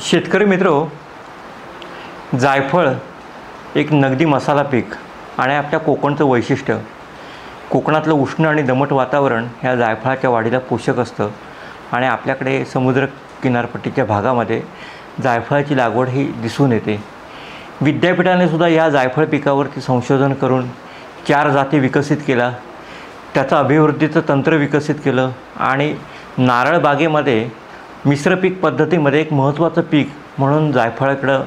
शेतकरी मित्रो, जायफळ एक नगदी मसाला पीक आणि आपल्या कोकणचं वैशिष्ट्य, कोकणातलं उष्ण आणि दमट वातावरण ह्या जायफळाच्या वाढीला पोषक असतं आणि आपल्याकडे समुद्र किनारपट्टीच्या भागामध्ये जायफळाची लागवड ही दिसून येते. विद्यापीठाने सुद्धा या जायफळ पिकावरती संशोधन करून 4 जाती विकसित केला, त्याचं अभिवृद्धीचं तंत्र विकसित केलं आणि नारळ बागेमध्ये मिश्र पीक पद्धतीमध्ये एक महत्त्वाचं पीक म्हणून जायफळाकडं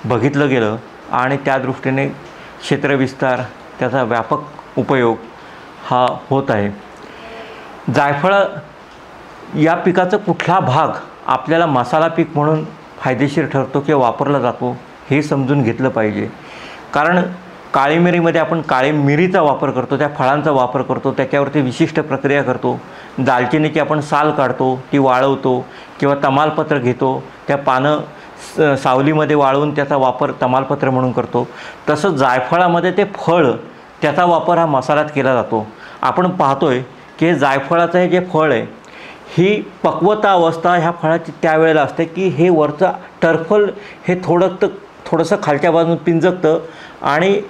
बघितलं गेलं आणि त्या दृष्टीने क्षेत्रविस्तार, त्याचा व्यापक उपयोग हा होत आहे. जायफळ या पिकाचा कुठला भाग आपल्याला मसाला पीक म्हणून फायदेशीर ठरतो किंवा वापरला जातो हे समजून घेतलं पाहिजे. कारण काळी मिरीमध्ये आपण काळी मिरीचा वापर करतो, त्या फळांचा वापर करतो, त्याच्यावरती विशिष्ट प्रक्रिया करतो. दालचिनीची आपण साल काढतो, ती वाळवतो किंवा तमालपत्र घेतो, त्या पानं सावलीमध्ये वाळवून त्याचा वापर तमालपत्र म्हणून करतो. तसंच जायफळामध्ये ते फळ, त्याचा वापर हा मसाल्यात केला जातो. आपण पाहतोय की जायफळाचं हे जे फळ आहे, ही पक्वता अवस्था ह्या फळाची त्यावेळेला असते की हे वरचं टरफल हे थोडंसं खालच्या बाजून पिंजकतं आणि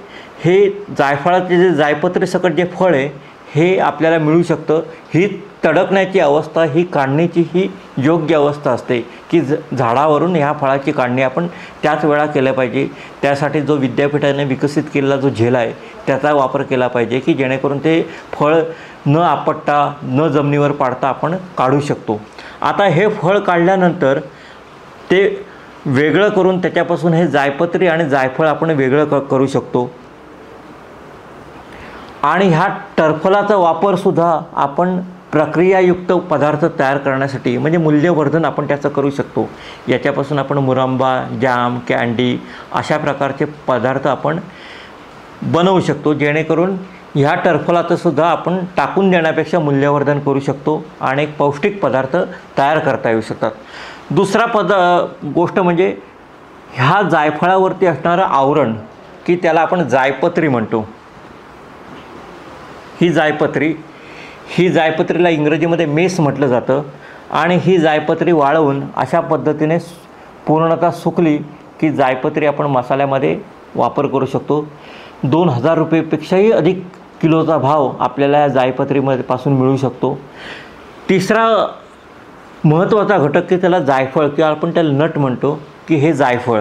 हे जायफळाचे जे जायपत्री सकट जे फळ आहे हे आपल्याला मिळू शकतं. ही तडकण्याची अवस्था, ही काढण्याची ही योग्य अवस्था असते की झाडावरून ह्या फळाची काढणी आपण त्याच वेळा केलं पाहिजे. त्यासाठी जो विद्यापीठाने विकसित केलेला जो झेल आहे त्याचा वापर केला पाहिजे की जेणेकरून ते फळ न आपटता, न जमिनीवर पाडता आपण काढू शकतो. आता हे फळ काढल्यानंतर ते वेगळं करून त्याच्यापासून हे जायपत्री आणि जायफळ आपण वेगळं करू शकतो आणि ह्या टरफलाचा वापरसुद्धा आपण प्रक्रियायुक्त पदार्थ तयार करण्यासाठी म्हणजे मूल्यवर्धन आपण त्याचं करू शकतो. याच्यापासून आपण मुरंबा, जॅम, कँडी अशा प्रकारचे पदार्थ आपण बनवू शकतो, जेणेकरून ह्या टरफलाचं सुद्धा आपण टाकून देण्यापेक्षा मूल्यवर्धन करू शकतो आणि एक पौष्टिक पदार्थ तयार करता येऊ शकतात. दुसरा गोष्ट म्हणजे ह्या जायफळावरती असणारं आवरण की त्याला आपण जायपत्री म्हणतो. ही जायपत्रीला इंग्रजीमध्ये मेस म्हटलं जातं आणि ही जायपत्री वाळवून अशा पद्धतीने पूर्णतः सुकली की जायपत्री आपण मसाल्यामध्ये वापर करू शकतो. 2000 रुपयेपेक्षाही अधिक किलोचा भाव आपल्याला या जायपत्रीमध्ये पासून मिळू शकतो. तिसरा महत्त्वाचा घटक की त्याला जायफळ किंवा आपण त्याला नट म्हणतो की हे जायफळ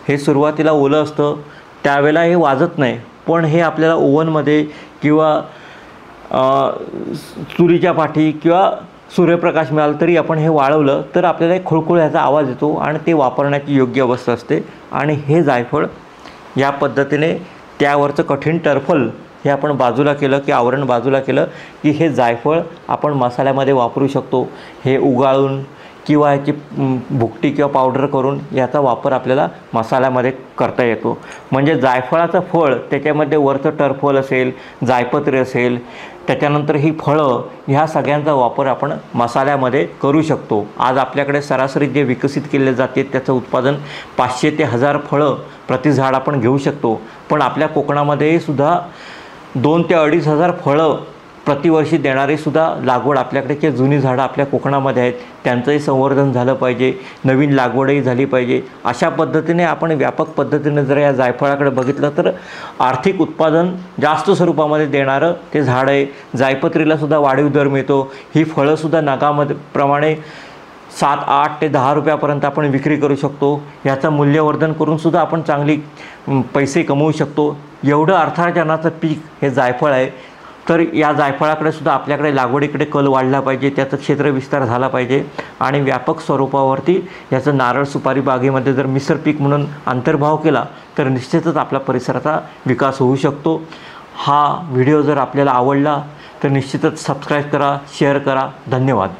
हे सुरुवातीला ओलं असतं, त्यावेळेला हे वाजत नाही, पण हे आपल्याला ओव्हनमध्ये किंवा चुलीच्या पाठी किंवा सूर्यप्रकाश मिळाला तरी आपण हे वाळवलं तर आपल्याला एक खुळखुळ ह्याचा आवाज येतो आणि ते वापरण्याची योग्य अवस्था असते. आणि हे जायफळ या पद्धतीने त्यावरचं कठीण टरफल हे आपण बाजूला केलं की आवरण बाजूला केलं की हे जायफळ आपण मसाल्यामध्ये वापरू शकतो. हे उगाळून किंवा ह्याची भुकटी किंवा पावडर करून याचा वापर आपल्याला मसाल्यामध्ये करता येतो. म्हणजे जायफळाचं फळ, त्याच्यामध्ये वरचं टरफल असेल, जायपत्री असेल, त्याच्यानंतर ही फळं, ह्या सगळ्यांचा वापर आपण मसाल्यामध्ये करू शकतो. आज आपल्याकडे सरासरी जे विकसित केले जाते त्याचं उत्पादन 500 ते 1000 फळं प्रति झाड आपण घेऊ शकतो. पण आपल्या कोकणामध्ये सुद्धा 2 ते 2500 फळं प्रतिवर्षी देणारी सुद्धा लागवड आपल्याकडे किंवा जुनी झाडं आपल्या कोकणामध्ये आहेत, त्यांचंही संवर्धन झालं पाहिजे, नवीन लागवडही झाली पाहिजे. अशा पद्धतीने आपण व्यापक पद्धतीने जर या जायफळाकडे बघितलं तर आर्थिक उत्पादन जास्त स्वरूपामध्ये देणारं ते झाड आहे. जायपत्रीलासुद्धा वाढीव दर मिळतो. ही फळंसुद्धा नगामध्ये प्रमाणे 7, 8 ते 10 रुपयापर्यंत आपण विक्री करू शकतो. याचं मूल्यवर्धन करूनसुद्धा आपण चांगली पैसे कमवू शकतो. एवढं अर्थार्जनाचं पीक हे जायफळ आहे. तर या जायफळाकडे सुद्धा आपल्याकडे लागवडीकडे कल वाढला पाहिजे, त्याचं क्षेत्रविस्तार झाला पाहिजे आणि व्यापक स्वरूपावरती याचं नारळ सुपारी बागेमध्ये जर मिश्र पीक म्हणून अंतर्भाव केला तर निश्चितच आपल्या परिसराचा विकास होऊ शकतो. हा व्हिडिओ जर आपल्याला आवडला तर निश्चितच सबस्क्राईब करा, शेअर करा. धन्यवाद.